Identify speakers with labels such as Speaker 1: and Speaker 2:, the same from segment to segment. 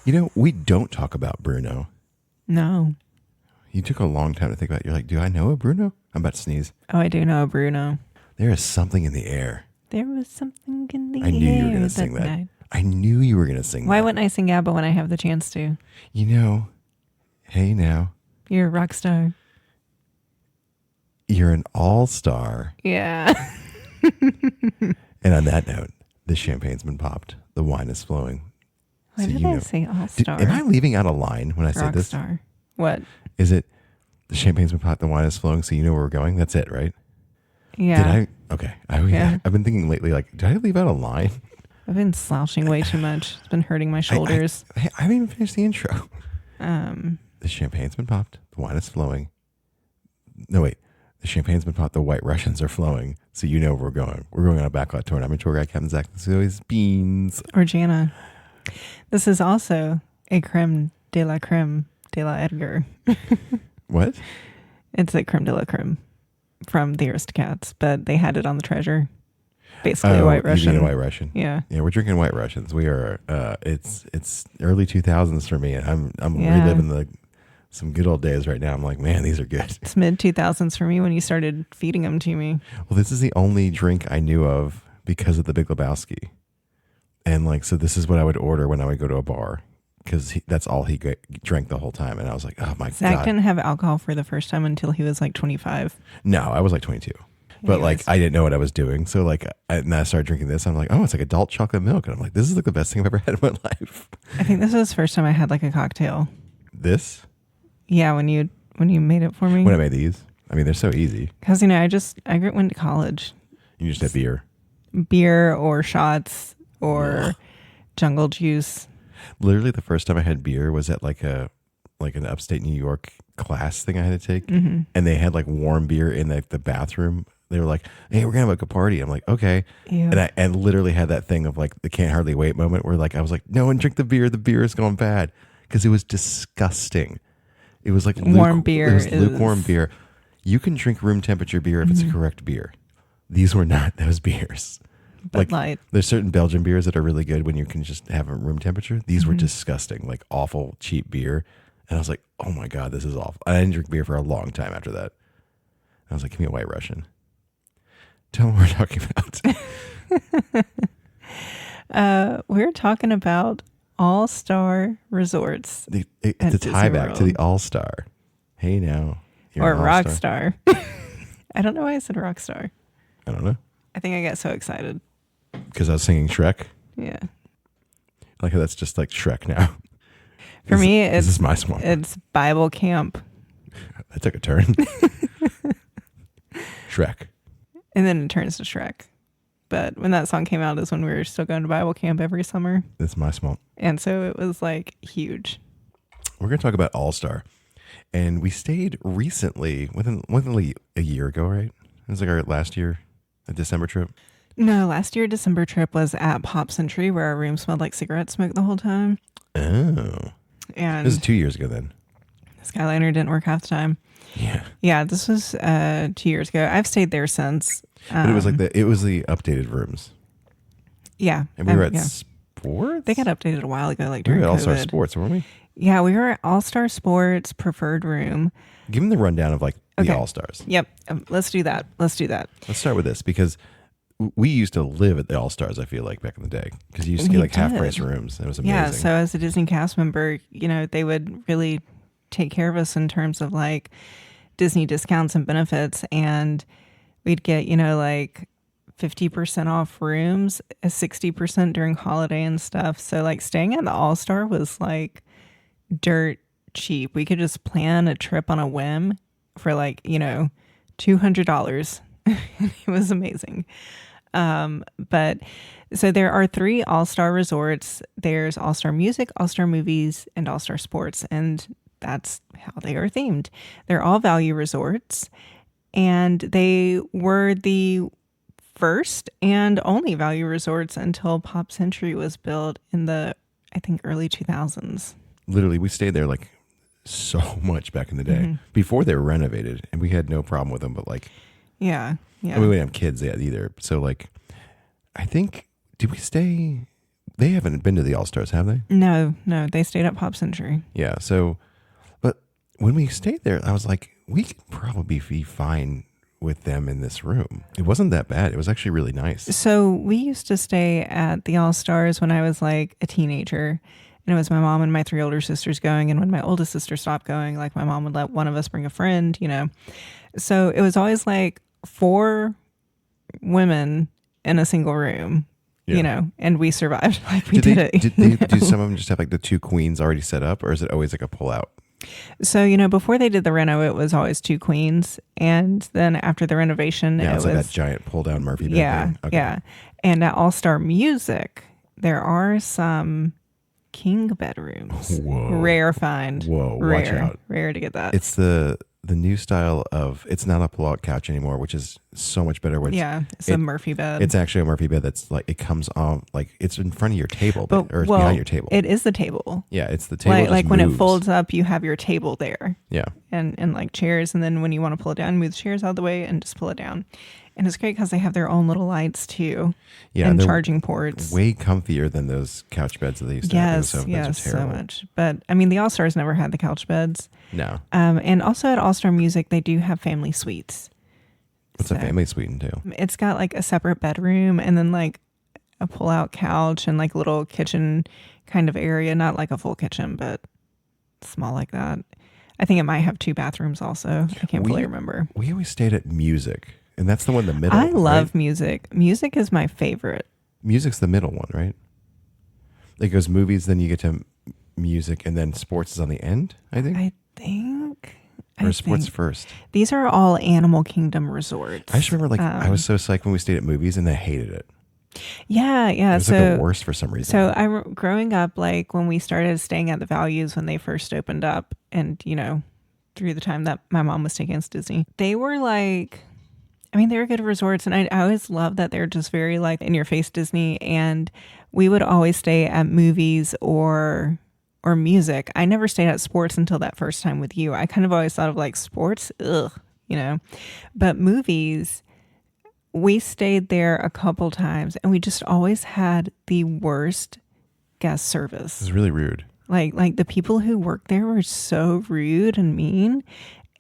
Speaker 1: You know, we don't talk about Bruno.
Speaker 2: No.
Speaker 1: You took a long time to think about it. You're like, do I know a Bruno? I'm about to sneeze.
Speaker 2: Oh, I do know a Bruno.
Speaker 1: There is something in the air.
Speaker 2: There was something in the air.
Speaker 1: I knew you were going to sing that.
Speaker 2: night.
Speaker 1: I knew you were going to sing
Speaker 2: Why
Speaker 1: that.
Speaker 2: wouldn't I sing ABBA when I have the chance to?
Speaker 1: You know, hey now,
Speaker 2: You're a rock star.
Speaker 1: you're an all-star.
Speaker 2: Yeah.
Speaker 1: And on that note, the champagne's been popped. The wine is flowing.
Speaker 2: Why
Speaker 1: So
Speaker 2: did
Speaker 1: you
Speaker 2: I
Speaker 1: know.
Speaker 2: say all star?
Speaker 1: Am I leaving out a line when I say
Speaker 2: Rock
Speaker 1: this?
Speaker 2: star. What?
Speaker 1: Is it the champagne's been popped, the wine is flowing, so you know where we're going? That's it, right?
Speaker 2: Yeah.
Speaker 1: Did I? Okay.
Speaker 2: Yeah.
Speaker 1: I've been thinking lately, like, did I leave out a line?
Speaker 2: I've been slouching way too much. It's been hurting my shoulders.
Speaker 1: I haven't even finished the intro.
Speaker 2: Um,
Speaker 1: The champagne's been popped. The wine is flowing. No, wait. The champagne's been popped. The White Russians are flowing. So you know where we're going. We're going on a backlot tour. And I'm a tour guide, Captain Zach. This is always Beans.
Speaker 2: or Jana. This is also a creme de la Edgar.
Speaker 1: What?
Speaker 2: It's a creme de la creme from the Aristocats, but they had it on the treasure. Basically a White
Speaker 1: You
Speaker 2: Russian.
Speaker 1: mean a White Russian.
Speaker 2: Yeah.
Speaker 1: Yeah, we're drinking White Russians. We are. It's early 2000s for me, and I'm
Speaker 2: Yeah.
Speaker 1: reliving some good old days right now. I'm like, man, these are good.
Speaker 2: It's mid 2000s for me when you started feeding them to me.
Speaker 1: Well, this is the only drink I knew of because of the Big Lebowski, and like, so this is what I would order when I would go to a bar because that's all he drank the whole time, and I was like, oh my
Speaker 2: Zach
Speaker 1: god.
Speaker 2: didn't have alcohol for the first time until he was like 25.
Speaker 1: No, I was like 22. But like,
Speaker 2: Anyways.
Speaker 1: I didn't know what I was doing. So like, and I started drinking this. I'm like, oh, it's like adult chocolate milk. And I'm like, this is like the best thing I've ever had in my life.
Speaker 2: I think this was the first time I had like a cocktail.
Speaker 1: This,
Speaker 2: Yeah, when you made it for me.
Speaker 1: when I made these, I mean, they're so easy.
Speaker 2: Because, I went to college.
Speaker 1: You just have beer.
Speaker 2: Beer or shots or
Speaker 1: Ugh.
Speaker 2: jungle juice.
Speaker 1: Literally the first time I had beer was at like an upstate New York class thing I had to take.
Speaker 2: Mm-hmm.
Speaker 1: And they had like warm beer in the bathroom. They were like, hey, we're going to have a party. I'm like, okay.
Speaker 2: Ew.
Speaker 1: And I literally had that thing of like the can't hardly wait moment where like, I was like, no one drink the beer. The beer is going bad. Because it was disgusting. It was like
Speaker 2: Warm beer
Speaker 1: It was
Speaker 2: is-
Speaker 1: lukewarm beer. You can drink room temperature beer if it's
Speaker 2: Mm-hmm.
Speaker 1: the correct beer. These were not those beers.
Speaker 2: Bud Light.
Speaker 1: There's certain Belgian beers that are really good when you can just have a room temperature. These
Speaker 2: Mm-hmm.
Speaker 1: were disgusting, like awful cheap beer. And I was like, oh my God, this is awful. I didn't drink beer for a long time after that. I was like, give me a White Russian. Tell me what we're talking about.
Speaker 2: We're talking about all-star resorts
Speaker 1: It's
Speaker 2: At
Speaker 1: a tie
Speaker 2: Disney
Speaker 1: back to
Speaker 2: World.
Speaker 1: the All-Star. Hey now. You're
Speaker 2: or
Speaker 1: an
Speaker 2: rock
Speaker 1: all-star.
Speaker 2: star. I don't know why I said rock star.
Speaker 1: I don't know.
Speaker 2: I think I got so excited.
Speaker 1: Because I was singing Shrek.
Speaker 2: Yeah.
Speaker 1: Like that's just like Shrek now.
Speaker 2: For me,
Speaker 1: this
Speaker 2: it's
Speaker 1: is my swamp.
Speaker 2: it's Bible camp,
Speaker 1: That took a turn. Shrek.
Speaker 2: and then it turns to Shrek. But when that song came out is when we were still going to Bible camp every summer,
Speaker 1: That's my swamp.
Speaker 2: and so it was like huge.
Speaker 1: We're going to talk about All-Star. And we stayed recently, within a year ago, right? It was like our last year, a December trip.
Speaker 2: No, last year December trip was at Pop Century where our room smelled like cigarette smoke the whole time,
Speaker 1: Oh.
Speaker 2: and
Speaker 1: This is 2 years ago then.
Speaker 2: Skyliner didn't work half the time.
Speaker 1: Yeah.
Speaker 2: Yeah, this was 2 years ago. I've stayed there since.
Speaker 1: But it was like it was the updated rooms.
Speaker 2: Yeah,
Speaker 1: And we were at
Speaker 2: yeah.
Speaker 1: Sports?
Speaker 2: They got updated a while ago, like
Speaker 1: We
Speaker 2: during
Speaker 1: were at All-Star
Speaker 2: COVID.
Speaker 1: Sports, weren't we?
Speaker 2: Yeah, we were at All Star Sports preferred room.
Speaker 1: Give them the rundown of like the
Speaker 2: Okay.
Speaker 1: All-Stars.
Speaker 2: Yep, let's do that. Let's do that.
Speaker 1: Let's start with this because we used to live at the All-Stars, I feel like, back in the day. Because you used to get
Speaker 2: We
Speaker 1: like half-price
Speaker 2: did.
Speaker 1: rooms. It was amazing.
Speaker 2: Yeah, so as a Disney cast member, they would really take care of us in terms of like Disney discounts and benefits, and we'd get like 50% off rooms, 60% during holiday and stuff. So like staying at the All Star was like dirt cheap. We could just plan a trip on a whim for like $200. It was amazing. But so there are 3 All-Star resorts. There's All-Star Music, All-Star Movies, and All-Star Sports. And that's how they are themed. They're all value resorts. And they were the first and only value resorts until Pop Century was built in the, I think, early 2000s.
Speaker 1: Literally, we stayed there like so much back in the day
Speaker 2: Mm-hmm.
Speaker 1: before they were renovated. And we had no problem with them. But like,
Speaker 2: Yeah. Yeah.
Speaker 1: I mean, we didn't have kids yet either. So like, I think, did we stay? they haven't been to the All Stars, have they?
Speaker 2: No, they stayed at Pop Century.
Speaker 1: Yeah. So, but when we stayed there, I was like, we could probably be fine with them in this room. It wasn't that bad. It was actually really nice.
Speaker 2: So we used to stay at the All Stars when I was like a teenager. And it was my mom and my 3 older sisters going. And when my oldest sister stopped going, like my mom would let one of us bring a friend, you know. So it was always like 4 women in a single room,
Speaker 1: Yeah.
Speaker 2: you know, and we survived. Like we did it.
Speaker 1: Do some of them just have like the 2 queens already set up, or is it always like a pull out?
Speaker 2: So, you know, before they did the reno, it was always 2 queens. And then after the renovation,
Speaker 1: Yeah,
Speaker 2: it
Speaker 1: it's
Speaker 2: was
Speaker 1: like that giant pull down Murphy bed
Speaker 2: yeah,
Speaker 1: thing. Okay.
Speaker 2: yeah. And at All Star Music, there are some king bedrooms.
Speaker 1: Whoa.
Speaker 2: Rare find.
Speaker 1: Whoa,
Speaker 2: Rare.
Speaker 1: watch out.
Speaker 2: Rare to get that.
Speaker 1: It's the new style of, it's not a pull out couch anymore, which is so much better. Where
Speaker 2: it's a Murphy bed.
Speaker 1: It's actually a Murphy bed that's like, it comes on, like it's in front of your table,
Speaker 2: But,
Speaker 1: or it's
Speaker 2: well,
Speaker 1: behind your table.
Speaker 2: It is the table.
Speaker 1: Yeah, it's the table.
Speaker 2: Like,
Speaker 1: just
Speaker 2: like when it
Speaker 1: moves.
Speaker 2: folds up, you have your table there
Speaker 1: Yeah.
Speaker 2: and like chairs. And then when you want to pull it down, move the chairs out of the way and just pull it down. And it's great because they have their own little lights too.
Speaker 1: Yeah.
Speaker 2: And
Speaker 1: they're
Speaker 2: charging ports.
Speaker 1: way comfier than those couch beds that they used to have.
Speaker 2: Yes,
Speaker 1: Those
Speaker 2: yes,
Speaker 1: beds are
Speaker 2: so
Speaker 1: terrible.
Speaker 2: much. But I mean, the All Stars never had the couch beds.
Speaker 1: No.
Speaker 2: And also at All Star Music, they do have family suites.
Speaker 1: What's a family suite entail?
Speaker 2: It's got like a separate bedroom and then like a pull-out couch and like a little kitchen kind of area. Not like a full kitchen, but small like that. I think it might have 2 bathrooms also. I can't fully remember.
Speaker 1: We always stayed at Music, and that's the one in the middle.
Speaker 2: I love
Speaker 1: right?
Speaker 2: music. Music is my favorite.
Speaker 1: Music's the middle one, right? It goes movies, then you get to music, and then sports is on the end, I think.
Speaker 2: I think.
Speaker 1: Or sports first.
Speaker 2: These are all Animal Kingdom resorts.
Speaker 1: I just remember, like, I was so psyched when we stayed at movies, and I hated it.
Speaker 2: Yeah.
Speaker 1: It was like the worst for some reason.
Speaker 2: So growing up, like when we started staying at the Values when they first opened up, and you know, through the time that my mom was taking us to Disney, they were like, I mean, they were good resorts, and I always loved that they're just very like in your face Disney. And we would always stay at movies or music. I never stayed at sports until that first time with you. I kind of always thought of like sports, ugh, you know, but movies. We stayed there a couple times and we just always had the worst guest service.
Speaker 1: It was really rude.
Speaker 2: Like the people who worked there were so rude and mean.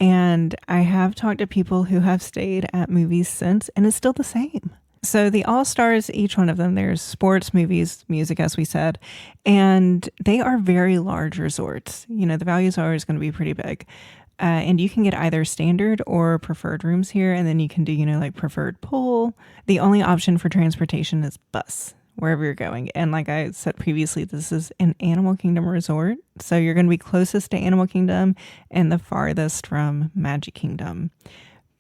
Speaker 2: And I have talked to people who have stayed at movies since and it's still the same. So the All Stars, each one of them, there's sports, movies, music, as we said, and they are very large resorts. You know, the Values are always going to be pretty big. And you can get either standard or preferred rooms here. And then you can do, you know, like preferred pool. The only option for transportation is bus, wherever you're going. And like I said previously, this is an Animal Kingdom resort. So you're going to be closest to Animal Kingdom and the farthest from Magic Kingdom.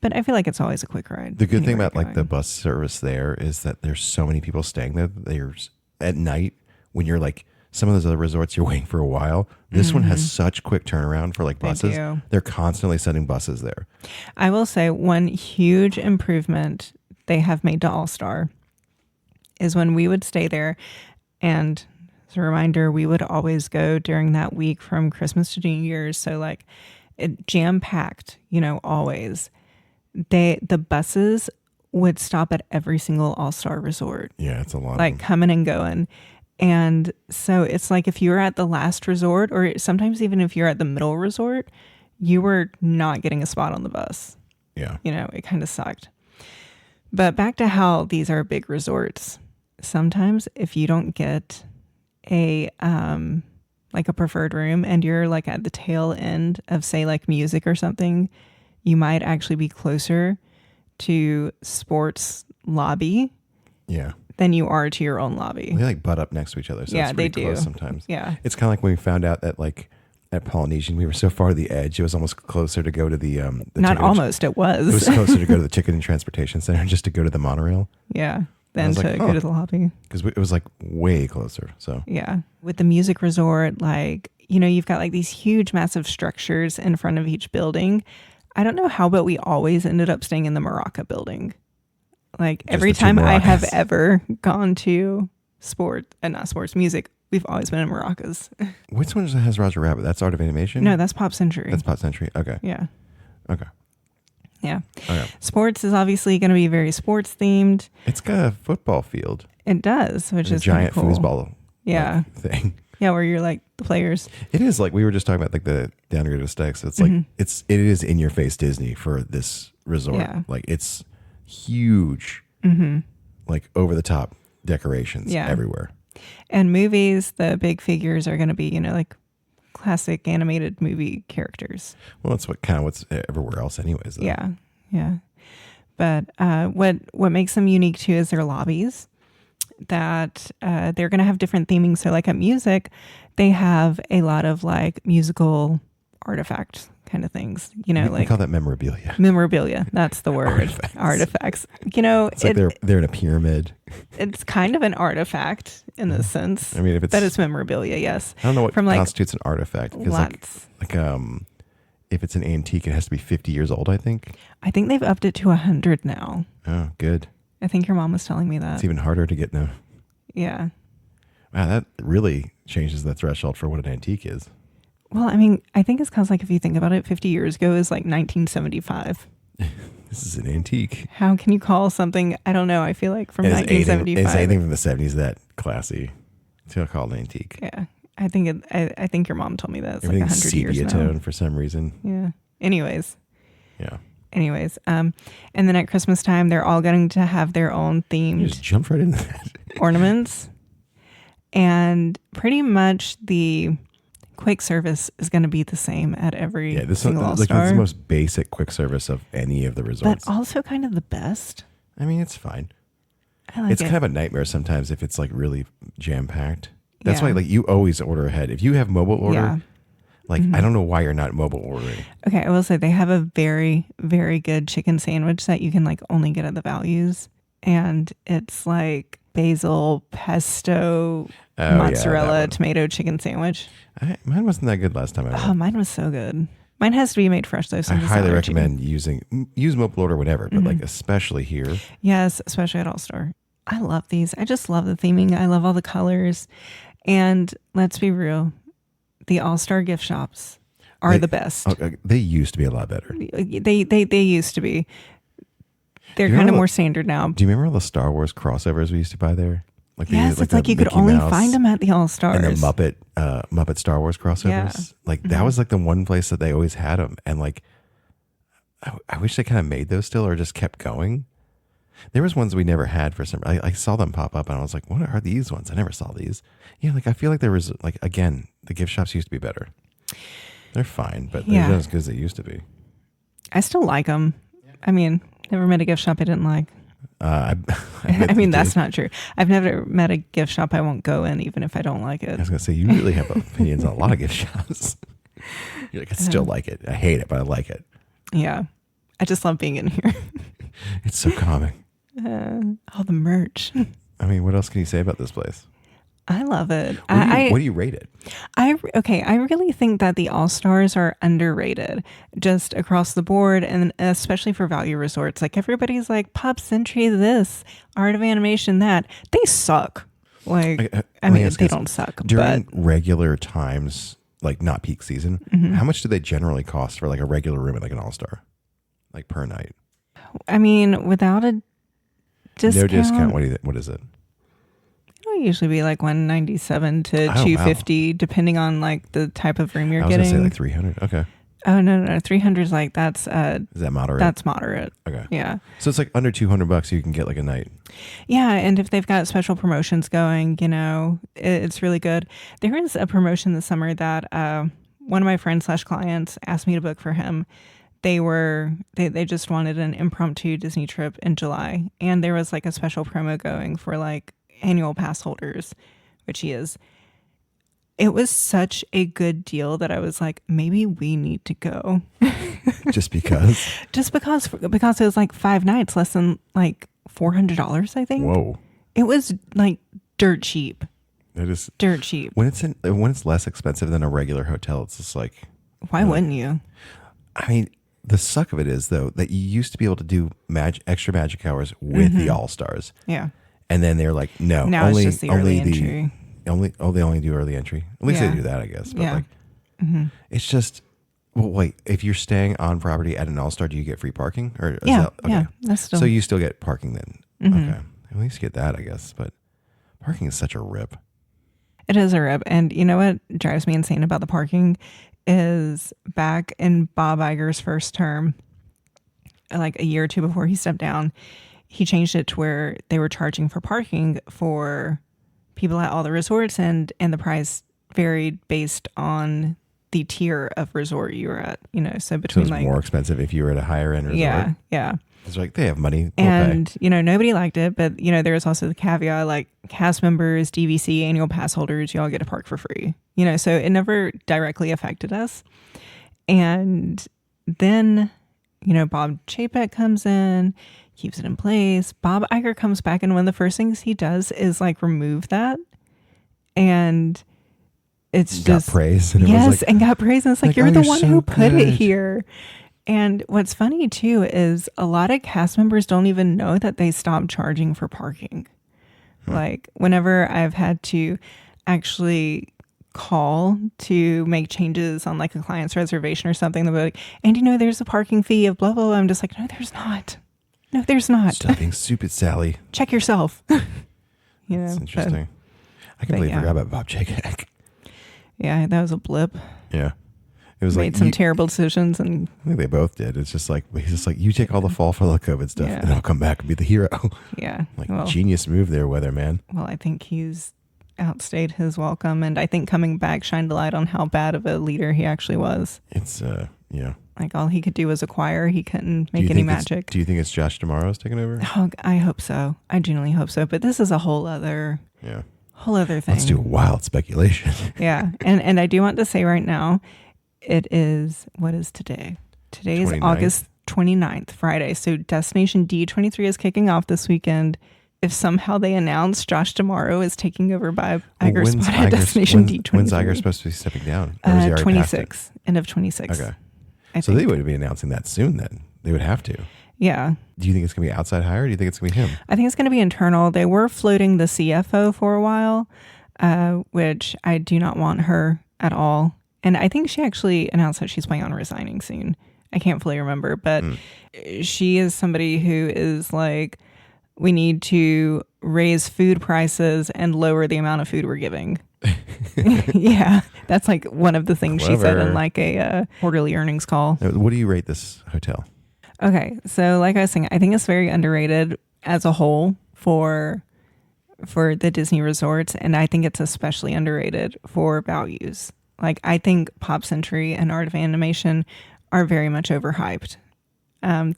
Speaker 2: But I feel like it's always a quick ride.
Speaker 1: The good thing
Speaker 2: anywhere
Speaker 1: about
Speaker 2: you're
Speaker 1: like the
Speaker 2: going.
Speaker 1: bus service there is that there's so many people staying there. There's at night when you're like, some of those other resorts you're waiting for a while. This one has such quick turnaround for like buses.
Speaker 2: do.
Speaker 1: They're constantly sending buses there.
Speaker 2: I will say one huge improvement they have made to All Star is when we would stay there. And as a reminder, we would always go during that week from Christmas to New Year's. So like it jam packed, you know, always. The buses would stop at every single All Star resort,
Speaker 1: Yeah, it's a lot.
Speaker 2: like
Speaker 1: of them.
Speaker 2: coming and going. And so it's like if you were at the last resort, or sometimes even if you're at the middle resort, you were not getting a spot on the bus.
Speaker 1: Yeah.
Speaker 2: You know, it kind of sucked. But back to how these are big resorts. Sometimes if you don't get a like a preferred room and you're like at the tail end of say like music or something, you might actually be closer to sports lobby
Speaker 1: Yeah.
Speaker 2: than you are to your own lobby.
Speaker 1: They like butt up next to each other. So
Speaker 2: Yeah,
Speaker 1: it's
Speaker 2: they
Speaker 1: pretty
Speaker 2: do.
Speaker 1: close sometimes.
Speaker 2: Yeah.
Speaker 1: It's kind of like when we found out that like at Polynesian, we were so far to the edge. It was almost closer to go to the
Speaker 2: Not
Speaker 1: ticket-
Speaker 2: almost, it was.
Speaker 1: It was closer to go to the Ticket and Transportation Center just to go to the monorail
Speaker 2: Yeah.
Speaker 1: I
Speaker 2: Than
Speaker 1: was
Speaker 2: to
Speaker 1: like,
Speaker 2: go
Speaker 1: huh.
Speaker 2: to the lobby.
Speaker 1: because it was like way closer. So
Speaker 2: Yeah. With the music resort, like, you know, you've got like these huge, massive structures in front of each building. I don't know how, but we always ended up staying in the Maraca building. Like every
Speaker 1: the two
Speaker 2: time I have
Speaker 1: Maracas.
Speaker 2: ever gone to not sports, music, we've always been in Maracas.
Speaker 1: which one has Roger Rabbit? That's Art of Animation?
Speaker 2: No, that's Pop Century.
Speaker 1: That's Pop Century. Okay.
Speaker 2: Yeah.
Speaker 1: Okay.
Speaker 2: Yeah.
Speaker 1: Okay.
Speaker 2: Sports is obviously going to be very sports themed.
Speaker 1: It's got a football field.
Speaker 2: It does, which
Speaker 1: And a
Speaker 2: is kinda
Speaker 1: giant
Speaker 2: cool.
Speaker 1: foosball
Speaker 2: Yeah.
Speaker 1: like, thing.
Speaker 2: Yeah, where you're like the players.
Speaker 1: It is like we were just talking about like the downgraded aesthetics. It's like it is in your face Disney for this resort.
Speaker 2: Yeah.
Speaker 1: Like it's huge, like over the top decorations everywhere.
Speaker 2: And movies, the big figures are going to be, like classic animated movie characters.
Speaker 1: Well, that's what's everywhere else, anyways. Though.
Speaker 2: Yeah, yeah. But what makes them unique too is their lobbies. That they're going to have different theming. So, like at music, they have a lot of like musical artifact kind of things.
Speaker 1: We
Speaker 2: like
Speaker 1: call that memorabilia.
Speaker 2: Memorabilia. That's the word. Artifacts.
Speaker 1: It's like they're in a pyramid.
Speaker 2: It's kind of an artifact in this sense.
Speaker 1: I mean,
Speaker 2: but it's memorabilia. Yes.
Speaker 1: I don't know what constitutes an artifact.
Speaker 2: Lots.
Speaker 1: If it's an antique, it has to be 50 years old. I think
Speaker 2: they've upped it to 100 now.
Speaker 1: Oh, good.
Speaker 2: I think your mom was telling me that.
Speaker 1: It's even harder to get now.
Speaker 2: Yeah.
Speaker 1: Wow, that really changes the threshold for what an antique is.
Speaker 2: Well, I mean, I think it's because, like, if you think about it, 50 years ago is like 1975.
Speaker 1: This is an antique.
Speaker 2: How can you call something, I don't know, I feel like from 1975.
Speaker 1: Is anything from the 70s that classy to call an antique?
Speaker 2: Yeah. I think your mom told me that. It's like 100 years now.
Speaker 1: Sepia tone for some reason.
Speaker 2: Yeah. Anyways.
Speaker 1: Yeah.
Speaker 2: And then at Christmas time, they're all going to have their own themed
Speaker 1: You just jumped right into that.
Speaker 2: ornaments. And pretty much the quick service is going to be the same at every single All-Star.
Speaker 1: This is the most basic quick service of any of the resorts.
Speaker 2: But also kind of the best.
Speaker 1: I mean, it's fine.
Speaker 2: I like
Speaker 1: it's
Speaker 2: it.
Speaker 1: kind of a nightmare sometimes if it's like really jam-packed. That's why like you always order ahead. If you have mobile order, I don't know why you're not mobile ordering.
Speaker 2: Okay, I will say they have a very, very good chicken sandwich that you can like only get at the Values. And it's like basil, pesto, mozzarella, tomato chicken sandwich.
Speaker 1: Mine wasn't that good last time I went.
Speaker 2: Oh, mine was so good. Mine has to be made fresh though. So
Speaker 1: I highly recommend use mobile order whatever, but like especially here.
Speaker 2: Yes, especially at All-Star. I love these. I just love the theming. I love all the colors. And let's be real, the All-Star gift shops are the best.
Speaker 1: They used to be a lot better.
Speaker 2: They used to be. They're kind of more standard now.
Speaker 1: Do you remember all the Star Wars crossovers we used to buy there?
Speaker 2: Yes, it's like you could only find them at the All-Stars.
Speaker 1: And the Muppet Star Wars crossovers. Yeah. Like that was like the one place that they always had them. And like, I wish they kind of made those still or just kept going. There was ones we never had for some. I saw them pop up and I was like, what are these ones? I never saw these. Yeah, like I feel like there was like, again, the gift shops used to be better. They're fine, but they're not as good as they used to be.
Speaker 2: I still like them. I mean, never met a gift shop I didn't like.
Speaker 1: I
Speaker 2: mean, that's not true. I've never met a gift shop I won't go in, even if I don't like it.
Speaker 1: I was going to say, you really have opinions on a lot of gift shops. You're like, I still like it. I hate it, but I like it.
Speaker 2: Yeah. I just love being in here.
Speaker 1: It's so calming.
Speaker 2: All the merch.
Speaker 1: I mean, what else can you say about this place?
Speaker 2: I love it.
Speaker 1: What do you rate it?
Speaker 2: I really think that the All-Stars are underrated just across the board, and especially for value resorts. Like everybody's like Pop Century this, Art of Animation that. They suck. Like I mean, they don't suck.
Speaker 1: During regular times, like not peak season, how much do they generally cost for like a regular room at like an All-Star, like per night?
Speaker 2: I mean, without a discount.
Speaker 1: No discount. What is it?
Speaker 2: It'll usually be like $197 to $250, depending on like the type of room you're getting.
Speaker 1: I was gonna say like $300. Okay.
Speaker 2: Oh no, 300 is like that's.
Speaker 1: Is that moderate?
Speaker 2: That's moderate.
Speaker 1: Okay.
Speaker 2: Yeah.
Speaker 1: So it's like under $200 you can get like a night.
Speaker 2: Yeah, and if they've got special promotions going, it's really good. There is a promotion this summer that one of my friends / clients asked me to book for him. They just wanted an impromptu Disney trip in July, and there was like a special promo going for like annual pass holders, which he is. It was such a good deal that I was like, maybe we need to go.
Speaker 1: Just because?
Speaker 2: Just because it was like 5 nights, less than like $400, I think.
Speaker 1: Whoa.
Speaker 2: It was like dirt cheap.
Speaker 1: It is
Speaker 2: dirt cheap.
Speaker 1: When it's less expensive than a regular hotel, it's just like,
Speaker 2: why wouldn't you?
Speaker 1: I mean, the suck of it is though that you used to be able to do extra magic hours with the All-Stars.
Speaker 2: Yeah.
Speaker 1: And then they're like, no,
Speaker 2: now it's just the early entry.
Speaker 1: They only do early entry. At least they do that, I guess. But it's just, well, wait, if you're staying on property at an All-Star, do you get free parking? Or
Speaker 2: that's still.
Speaker 1: So you still get parking then? Okay, at least you get that, I guess. But parking is such a rip.
Speaker 2: It is a rip. And you know what drives me insane about the parking is back in Bob Iger's first term, like a year or two before he stepped down, he changed it to where they were charging for parking for people at all the resorts, and the price varied based on the tier of resort you were at, you know, so between
Speaker 1: So it's more expensive if you were at a higher end resort.
Speaker 2: Yeah.
Speaker 1: It's like they have money. We'll
Speaker 2: And,
Speaker 1: pay.
Speaker 2: you know, nobody liked it, but, you know, there was also the caveat like cast members, DVC, annual pass holders, you all get to park for free, you know, so it never directly affected us. And then, you know, Bob Chapek comes in, keeps it in place. Bob Iger comes back, and one of the first things he does is like remove that. And it's
Speaker 1: Got
Speaker 2: just
Speaker 1: praise. And
Speaker 2: yes,
Speaker 1: it was like,
Speaker 2: and got praise. And it's like, you're
Speaker 1: oh,
Speaker 2: the
Speaker 1: you're
Speaker 2: one
Speaker 1: so
Speaker 2: who put it
Speaker 1: good.
Speaker 2: here. And what's funny too is a lot of cast members don't even know that they stopped charging for parking. Like whenever I've had to actually call to make changes on like a client's reservation or something, they'll be like, and you know, there's a parking fee of blah, blah, blah. I'm just like, no, there's not. No, there's not.
Speaker 1: Stop being stupid, Sally.
Speaker 2: Check yourself. You know,
Speaker 1: That's
Speaker 2: but,
Speaker 1: interesting. I can
Speaker 2: but
Speaker 1: believe
Speaker 2: yeah.
Speaker 1: I forgot about Bob Chapek.
Speaker 2: yeah, that was a blip.
Speaker 1: Yeah. It was
Speaker 2: Made
Speaker 1: like
Speaker 2: some
Speaker 1: you-
Speaker 2: terrible decisions, and
Speaker 1: I think they both did. It's just like he's just like, you take all the fall for the COVID stuff,
Speaker 2: Yeah.
Speaker 1: and I'll come back and be the hero.
Speaker 2: yeah.
Speaker 1: Like
Speaker 2: well,
Speaker 1: genius move there, Weatherman.
Speaker 2: well, I think he's outstayed his welcome, and I think coming back shined a light on how bad of a leader he actually was.
Speaker 1: It's yeah.
Speaker 2: Like all he could do was acquire. He couldn't
Speaker 1: Do you
Speaker 2: make any
Speaker 1: think it's-
Speaker 2: magic.
Speaker 1: Do you think it's Josh Tomorrow's taking over?
Speaker 2: Oh, I hope so. I genuinely hope so. But this is a whole other
Speaker 1: Yeah.
Speaker 2: thing.
Speaker 1: Let's do wild speculation.
Speaker 2: Yeah. And I do want to say right now, it is, what is today? Today is
Speaker 1: 29th.
Speaker 2: August 29th, Friday. So Destination D23 is kicking off this weekend. If somehow they announce Josh Tomorrow is taking over by Iger's spot at Destination D23.
Speaker 1: When's Iger supposed to be stepping down? Or is he already past it?
Speaker 2: 26. End of 26.
Speaker 1: Okay.
Speaker 2: I
Speaker 1: So
Speaker 2: think.
Speaker 1: they would be announcing that soon then. They would have to.
Speaker 2: Yeah.
Speaker 1: Do you think it's going to be outside hire or do you think it's going to be him?
Speaker 2: I think it's going to be internal. They were floating the CFO for a while, which I do not want her at all. And I think she actually announced that she's planning on resigning soon. I can't fully remember, but she is somebody who is like, we need to raise food prices and lower the amount of food we're giving. Yeah, that's like one of the things she said
Speaker 1: Clever.
Speaker 2: in like a quarterly earnings call.
Speaker 1: What do you rate this hotel?
Speaker 2: Okay, so like I was saying, I think it's very underrated as a whole for the Disney resorts, and I think it's especially underrated for values. Like I think Pop Century and Art of Animation are very much overhyped.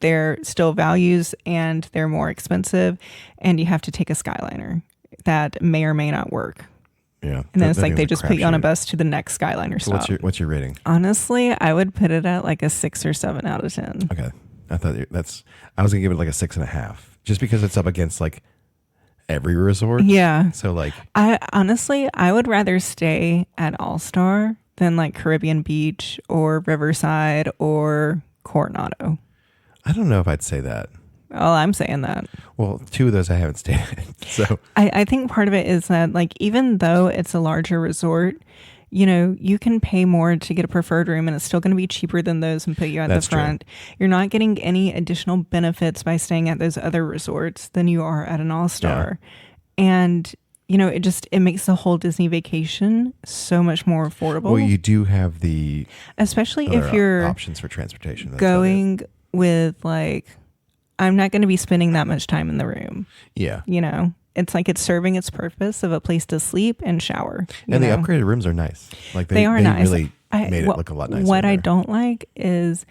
Speaker 2: They're still values and they're more expensive, and you have to take a Skyliner that may or may not work.
Speaker 1: Yeah.
Speaker 2: And then it's
Speaker 1: that
Speaker 2: like
Speaker 1: thing's
Speaker 2: they
Speaker 1: a
Speaker 2: just put you on a
Speaker 1: crapshoot.
Speaker 2: bus to the next Skyliner
Speaker 1: So
Speaker 2: stop.
Speaker 1: what's your rating?
Speaker 2: Honestly, I would put it at like a 6 or 7 out of 10.
Speaker 1: Okay. I thought I was gonna give it like a 6.5, just because it's up against like every resort.
Speaker 2: Yeah.
Speaker 1: So like,
Speaker 2: I would rather stay at All Star than like Caribbean Beach or Riverside or Coronado.
Speaker 1: I don't know if I'd say that.
Speaker 2: Well, I'm saying that.
Speaker 1: Well, 2 of those I haven't stayed at. So
Speaker 2: I think part of it is that like even though it's a larger resort, you know, you can pay more to get a preferred room and it's still going to be cheaper than those and put you at
Speaker 1: That's
Speaker 2: the
Speaker 1: true.
Speaker 2: front. You're not getting any additional benefits by staying at those other resorts than you are at an All Star. And you know, it makes the whole Disney vacation so much more affordable.
Speaker 1: well, you do have the
Speaker 2: Especially
Speaker 1: other
Speaker 2: if you're
Speaker 1: options for transportation. That's about it.
Speaker 2: going with like, I'm not going to be spending that much time in the room.
Speaker 1: Yeah.
Speaker 2: You know, it's like it's serving its purpose of a place to sleep and shower.
Speaker 1: And the
Speaker 2: know?
Speaker 1: upgraded rooms are nice. Like
Speaker 2: They are nice.
Speaker 1: really made it look a lot nicer.
Speaker 2: What I
Speaker 1: there.
Speaker 2: don't like is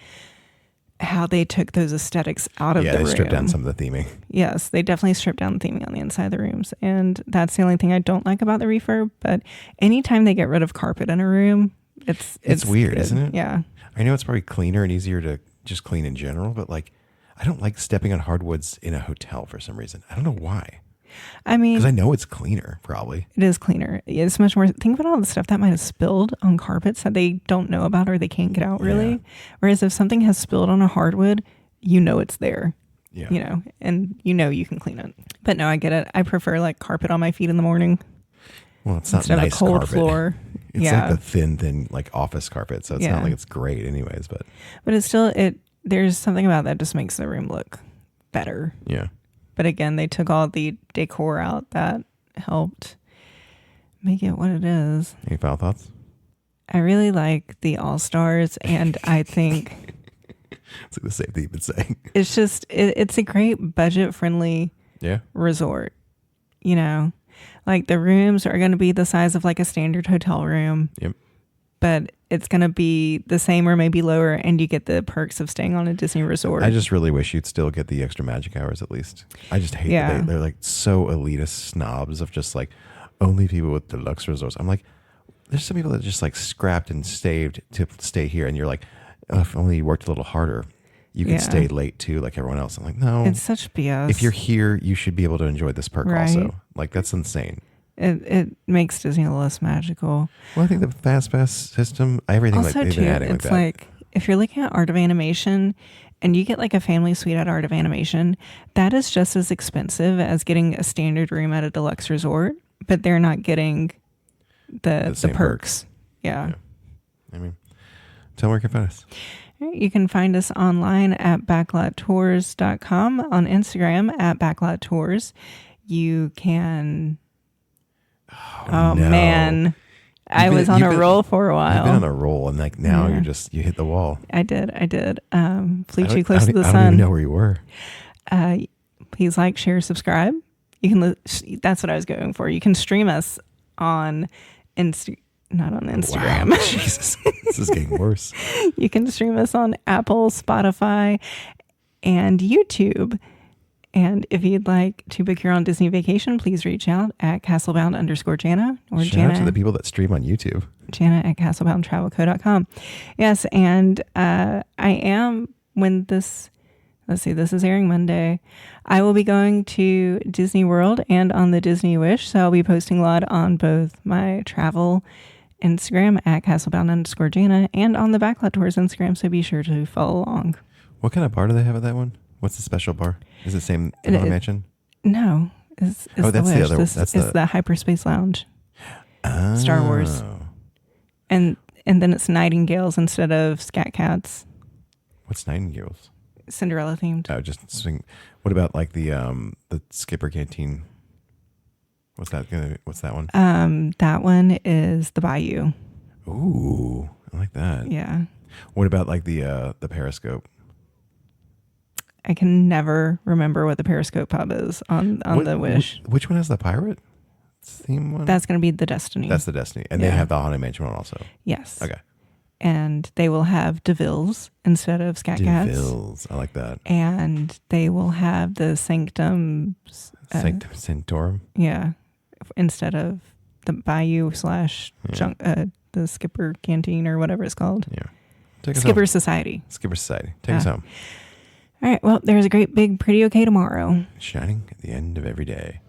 Speaker 2: how they took those aesthetics out of the
Speaker 1: Yeah,
Speaker 2: room.
Speaker 1: they stripped down some of the theming.
Speaker 2: Yes, they definitely stripped down the theming on the inside of the rooms. And that's the only thing I don't like about the refurb. But anytime they get rid of carpet in a room, it's
Speaker 1: weird,
Speaker 2: good.
Speaker 1: isn't it?
Speaker 2: Yeah.
Speaker 1: I know it's probably cleaner and easier to just clean in general, but like, I don't like stepping on hardwoods in a hotel for some reason. I don't know why.
Speaker 2: I mean,
Speaker 1: Because I know it's cleaner, probably.
Speaker 2: it is cleaner. It's much more. Think about all the stuff that might have spilled on carpets that they don't know about or they can't get out really.
Speaker 1: Yeah.
Speaker 2: Whereas if something has spilled on a hardwood, you know it's there.
Speaker 1: Yeah.
Speaker 2: You know, and you know you can clean it. But no, I get it. I prefer like carpet on my feet in the morning
Speaker 1: Well, it's not
Speaker 2: instead
Speaker 1: nice
Speaker 2: of a cold
Speaker 1: carpet.
Speaker 2: floor.
Speaker 1: It's
Speaker 2: yeah,
Speaker 1: like the thin, like office carpet. So it's
Speaker 2: Yeah.
Speaker 1: not like it's great anyways, but
Speaker 2: but it's still there's something about that just makes the room look better.
Speaker 1: yeah.
Speaker 2: But again, they took all the decor out that helped make it what it is.
Speaker 1: Any final thoughts?
Speaker 2: I really like the All-Stars, and I think
Speaker 1: It's like the same thing you've been saying.
Speaker 2: it's just, it's a great budget-friendly
Speaker 1: Yeah.
Speaker 2: resort. You know, like the rooms are going to be the size of like a standard hotel room.
Speaker 1: Yep.
Speaker 2: But it's going to be the same or maybe lower, and you get the perks of staying on a Disney resort.
Speaker 1: I just really wish you'd still get the extra magic hours at least. I just hate that they're like so elitist snobs of just like only people with deluxe resorts. I'm like, there's some people that just like scrapped and staved to stay here, and you're like, oh, if only you worked a little harder, you could stay late too, like everyone else. I'm like, no,
Speaker 2: it's such BS.
Speaker 1: If you're here, you should be able to enjoy this perk also. Like that's insane.
Speaker 2: It makes Disney less magical.
Speaker 1: Well, I think the Fast Pass system, everything
Speaker 2: Also,
Speaker 1: like they've been adding like
Speaker 2: it's
Speaker 1: that.
Speaker 2: like if you're looking at Art of Animation and you get like a family suite at Art of Animation, that is just as expensive as getting a standard room at a deluxe resort, but they're not getting the perks. Yeah.
Speaker 1: I mean, tell them where you can find us.
Speaker 2: You can find us online at backlottours.com, on Instagram at backlottours. You can... Oh,
Speaker 1: no.
Speaker 2: man. I was on a roll for a while.
Speaker 1: You've been on a roll, and like now you hit the wall.
Speaker 2: I did. Flew too close to the sun.
Speaker 1: I don't even know where you were.
Speaker 2: Please like, share, subscribe. You can. That's what I was going for. You can stream us on not on Instagram.
Speaker 1: Wow, Jesus, this is getting worse.
Speaker 2: You can stream us on Apple, Spotify, and YouTube. And if you'd like to book your own Disney vacation, please reach out at castlebound_Jana or
Speaker 1: Shout
Speaker 2: Jana.
Speaker 1: out to the people that stream on YouTube.
Speaker 2: Jana at castleboundtravelco.com. Yes, and I am, this is airing Monday, I will be going to Disney World and on the Disney Wish. So I'll be posting a lot on both my travel Instagram at castlebound_Jana and on the Backlot Tours Instagram. So be sure to follow along.
Speaker 1: What kind of bar do they have at that one? What's the special bar? Is it the same Haunted Mansion?
Speaker 2: No. It's
Speaker 1: that's
Speaker 2: the Wish.
Speaker 1: the other one.
Speaker 2: It's the Hyperspace Lounge.
Speaker 1: Oh.
Speaker 2: Star Wars. And then it's Nightingales instead of Scat Cats.
Speaker 1: What's Nightingales?
Speaker 2: Cinderella themed.
Speaker 1: Oh, just swing. What about like the Skipper Canteen? What's that one?
Speaker 2: That one is the Bayou.
Speaker 1: Ooh, I like that.
Speaker 2: Yeah.
Speaker 1: What about like the Periscope?
Speaker 2: I can never remember what the Periscope pub is on the Wish.
Speaker 1: Which one has the pirate theme one?
Speaker 2: That's going to be the Destiny.
Speaker 1: That's the Destiny. And they have the Haunted Mansion one also.
Speaker 2: Yes.
Speaker 1: Okay.
Speaker 2: And they will have DeVille's instead of Scat Cats.
Speaker 1: DeVille's. I like that.
Speaker 2: And they will have the Sanctum.
Speaker 1: Sanctum Sanctorum.
Speaker 2: Yeah. Instead of the Bayou / the Skipper Canteen or whatever it's called.
Speaker 1: Yeah.
Speaker 2: Skipper Society.
Speaker 1: Skipper Society. Take us home.
Speaker 2: All right. Well, there's a great big pretty okay tomorrow.
Speaker 1: Shining at the end of every day.